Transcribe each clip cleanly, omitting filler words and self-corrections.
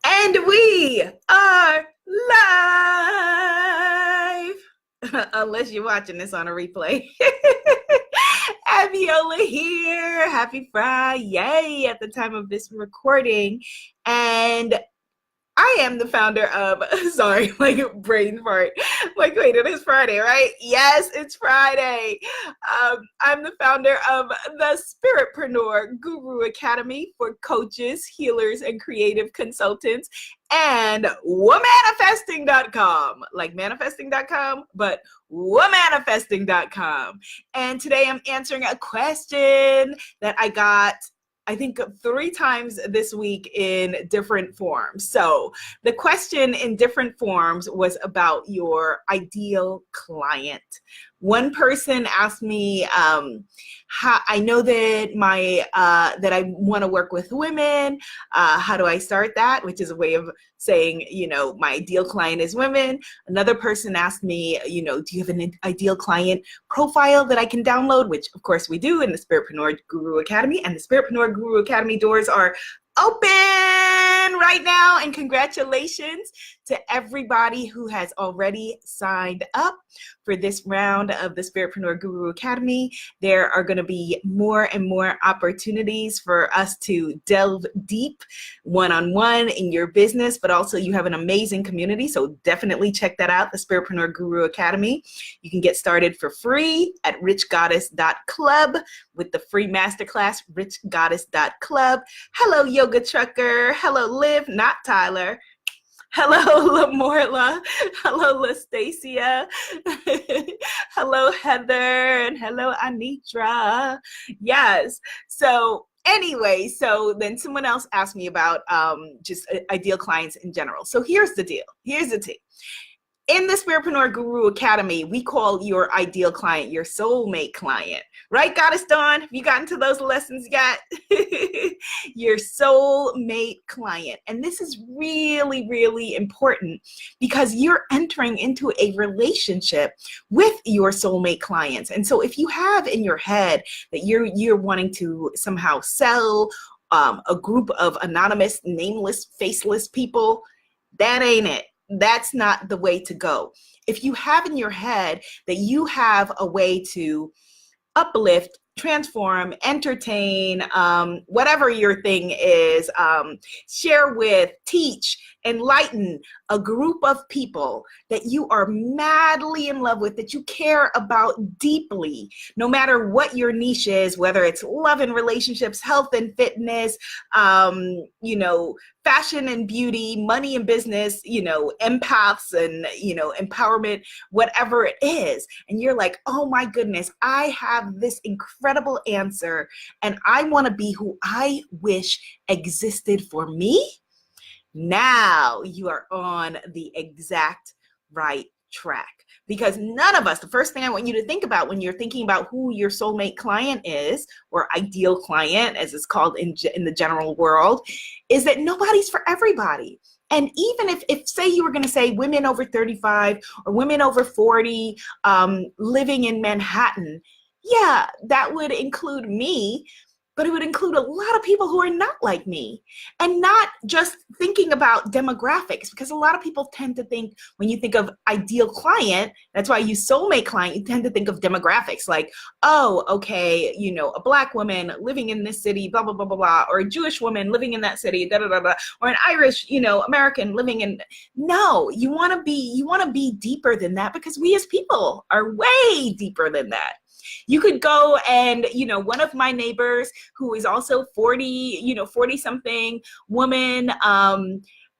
And we are live. Unless you're watching this on a replay. Abiola here. Happy Friday at the time of this recording. And I am the founder of, sorry, like brain fart. Like, wait, it is Friday, right? Yes, it's Friday. I'm the founder of the Sparepreneur Guru Academy for coaches, healers, and creative consultants, and womanifesting.com, like manifesting.com, but womanifesting.com. And today I'm answering a question that I got, I think, 3 times this week in different forms. So the question in different forms was about your ideal client. One person asked me, how I know that that I want to work with women. How do I start that? Which is a way of saying, my ideal client is women. Another person asked me, do you have an ideal client profile that I can download? Which of course we do in the Sparepreneur Guru Academy, and the Sparepreneur Guru Academy doors are open right now, and congratulations to everybody who has already signed up for this round of the Sparepreneur Guru Academy. There are going to be more and more opportunities for us to delve deep one-on-one in your business, but also you have an amazing community, so definitely check that out, the Sparepreneur Guru Academy. You can get started for free at richgoddess.club with the free masterclass, richgoddess.club. Hello, Yoga Trucker. Hello, Liv, not Tyler. Hello, Lamorla. Hello, LaStacia. Hello, Heather. And hello, Anitra. Yes. So anyway, so then someone else asked me about just ideal clients in general. So here's the deal. Here's the tip. In the Sparepreneur Guru Academy, we call your ideal client your soulmate client. Right, Goddess Dawn? Have you gotten to those lessons yet? Your soulmate client. And this is really, really important because you're entering into a relationship with your soulmate clients. And so if you have in your head that you're wanting to somehow sell a group of anonymous, nameless, faceless people, that ain't it. That's not the way to go. If you have in your head that you have a way to uplift, transform, entertain, whatever your thing is, share with, teach, enlighten a group of people that you are madly in love with, that you care about deeply, no matter what your niche is, whether it's love and relationships, health and fitness, fashion and beauty, money and business, empaths and, empowerment, whatever it is. And you're like, oh my goodness, I have this incredible answer and I want to be who I wish existed for me. Now you are on the exact right track. Because none of us, the first thing I want you to think about when you're thinking about who your soulmate client is, or ideal client, as it's called in the general world, is that nobody's for everybody. And even if say you were going to say women over 35 or women over 40 living in Manhattan, yeah, that would include me. But it would include a lot of people who are not like me, and not just thinking about demographics, because a lot of people tend to think when you think of ideal client, that's why I use soulmate client, you tend to think of demographics like, oh, okay, a Black woman living in this city, blah, blah, blah, blah, blah, or a Jewish woman living in that city, da, da, da, da, or an Irish, American living in, no, you want to be deeper than that, because we as people are way deeper than that. You could go and, one of my neighbors who is also 40, 40 something woman,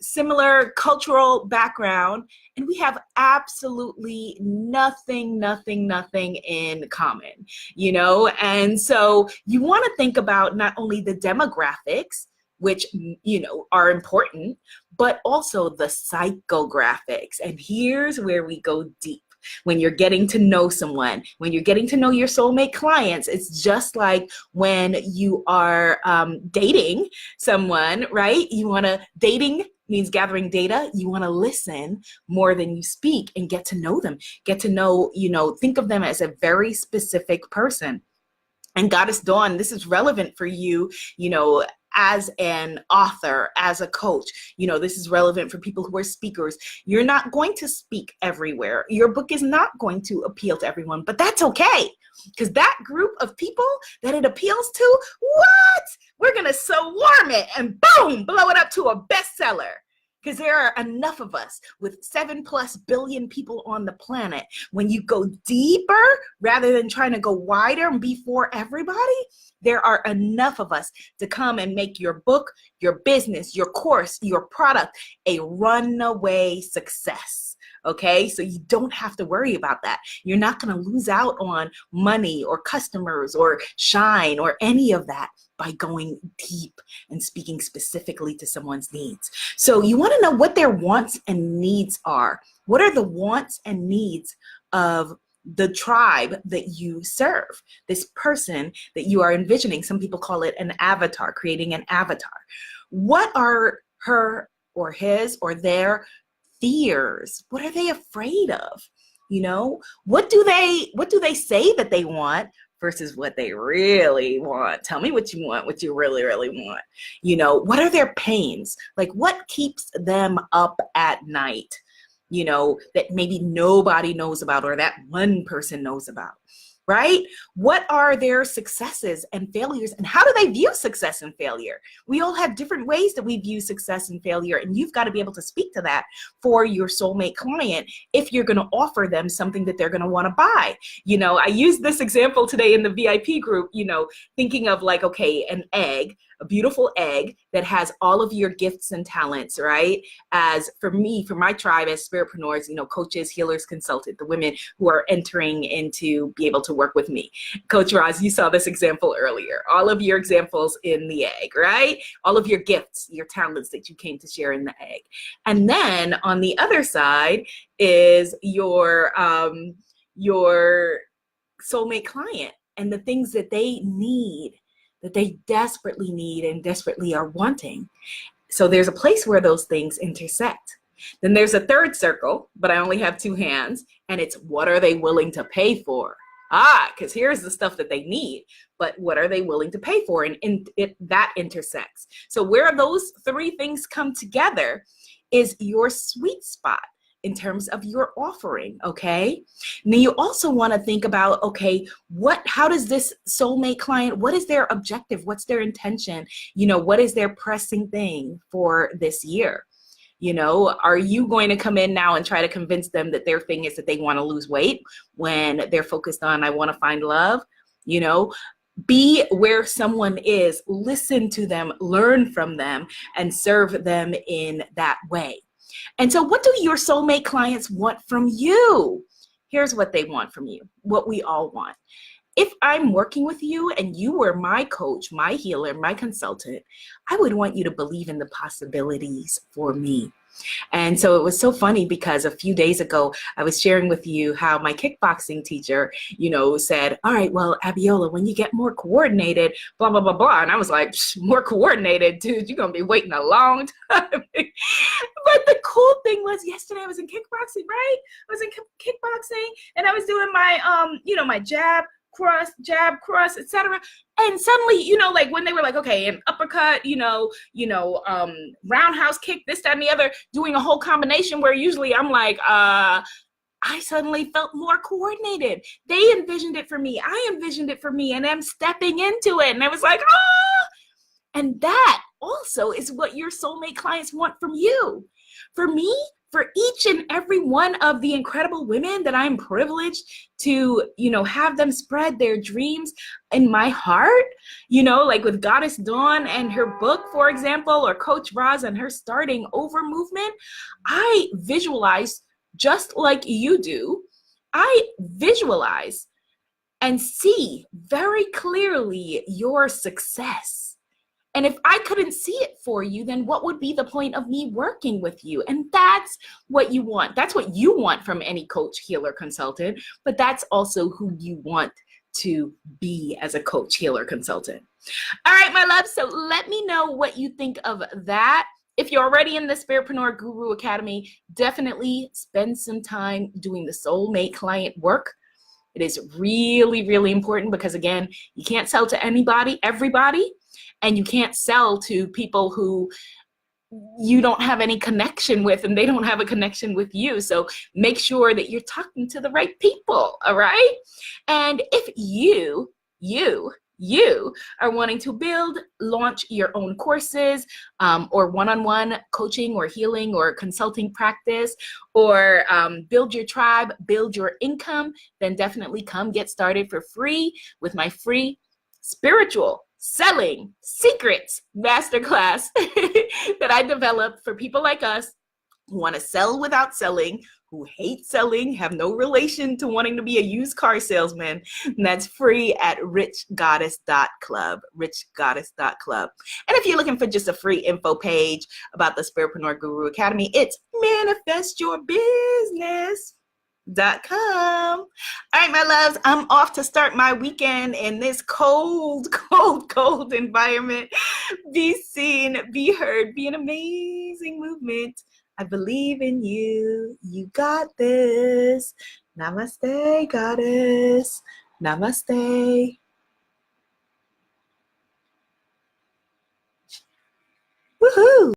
similar cultural background, and we have absolutely nothing in common, and so you want to think about not only the demographics, which, are important, but also the psychographics. And here's where we go deep. When you're getting to know someone, when you're getting to know your soulmate clients, it's just like when you are dating someone, right? Dating means gathering data. You want to listen more than you speak and get to know them, get to know, think of them as a very specific person. And Goddess Dawn, this is relevant for you, as an author, as a coach, you know, this is relevant for people who are speakers. You're not going to speak everywhere. Your book is not going to appeal to everyone, but that's okay. Because that group of people that it appeals to, what? We're going to so warm it and boom, blow it up to a bestseller. Because there are enough of us with 7+ billion people on the planet. When you go deeper, rather than trying to go wider and be for everybody, there are enough of us to come and make your book, your business, your course, your product a runaway success. Okay, so you don't have to worry about that. You're not going to lose out on money or customers or shine or any of that by going deep and speaking specifically to someone's needs. So you want to know what their wants and needs are. What are the wants and needs of the tribe that you serve, this person that you are envisioning? Some people call it an avatar, creating an avatar. What are her or his or their fears? What are they afraid of? You know, what do they say that they want versus what they really want? Tell me what you want, what you really, really want. You know, what are their pains? Like, what keeps them up at night, you know, that maybe nobody knows about or that one person knows about, right? What are their successes and failures, and how do they view success and failure? We all have different ways that we view success and failure, and you've got to be able to speak to that for your soulmate client if you're going to offer them something that they're going to want to buy. You know, I used this example today in the VIP group, you know, thinking of like, okay, an egg, a beautiful egg that has all of your gifts and talents, right? As for me, for my tribe as Sparepreneurs, you know, coaches, healers, consultants, the women who are entering into be able to work with me. Coach Roz, you saw this example earlier. All of your examples in the egg, right? All of your gifts, your talents that you came to share in the egg. And then on the other side is your soulmate client and the things that they need, that they desperately need and desperately are wanting. So there's a place where those things intersect. Then there's a third circle, but I only have 2 hands, and it's what are they willing to pay for? Because here's the stuff that they need, but what are they willing to pay for? And that intersects. So where those 3 things come together is your sweet spot in terms of your offering, okay? Now you also want to think about, okay, how does this soulmate client, what is their objective? What's their intention? You know, what is their pressing thing for this year? You know, are you going to come in now and try to convince them that their thing is that they want to lose weight when they're focused on, I want to find love? You know, be where someone is, listen to them, learn from them, and serve them in that way. And so what do your soulmate clients want from you? Here's what they want from you, what we all want. If I'm working with you and you were my coach, my healer, my consultant, I would want you to believe in the possibilities for me. And so it was so funny because a few days ago, I was sharing with you how my kickboxing teacher, you know, said, all right, well, Abiola, when you get more coordinated, blah, blah, blah, blah. And I was like, more coordinated, dude, you're going to be waiting a long time. But the cool thing was yesterday I was in kickboxing, right? I was in kickboxing and I was doing my, you know, my jab, cross, etc. And suddenly, you know, like when they were like, okay, an uppercut, roundhouse kick, this, that, and the other, doing a whole combination where usually I'm like, I suddenly felt more coordinated. They envisioned it for me. I envisioned it for me, and I'm stepping into it. And I was like, and that also is what your soulmate clients want from you. For me, for each and every one of the incredible women that I'm privileged to, you know, have them spread their dreams in my heart, you know, like with Goddess Dawn and her book, for example, or Coach Roz and her starting over movement, I visualize just like you do. I visualize and see very clearly your success. And if I couldn't see it for you, then what would be the point of me working with you? And that's what you want. That's what you want from any coach, healer, consultant, but that's also who you want to be as a coach, healer, consultant. All right, my love. So let me know what you think of that. If you're already in the Sparepreneur Guru Academy, definitely spend some time doing the soulmate client work. It is really, really important because, again, you can't sell to anybody, everybody. and you can't sell to people who you don't have any connection with and they don't have a connection with you. So make sure that you're talking to the right people, all right? And if you are wanting to build, launch your own courses, or one-on-one coaching or healing or consulting practice, or build your tribe, build your income, then definitely come get started for free with my free spiritual selling secrets masterclass that I developed for people like us who want to sell without selling, who hate selling, have no relation to wanting to be a used car salesman. And that's free at richgoddess.club, richgoddess.club. And if you're looking for just a free info page about the Sparepreneur Guru Academy, it's manifestyourbusiness.com. All right, my loves, I'm off to start my weekend in this cold environment. Be seen, be heard, be an amazing movement. I believe in you. You got this. Namaste, goddess. Namaste.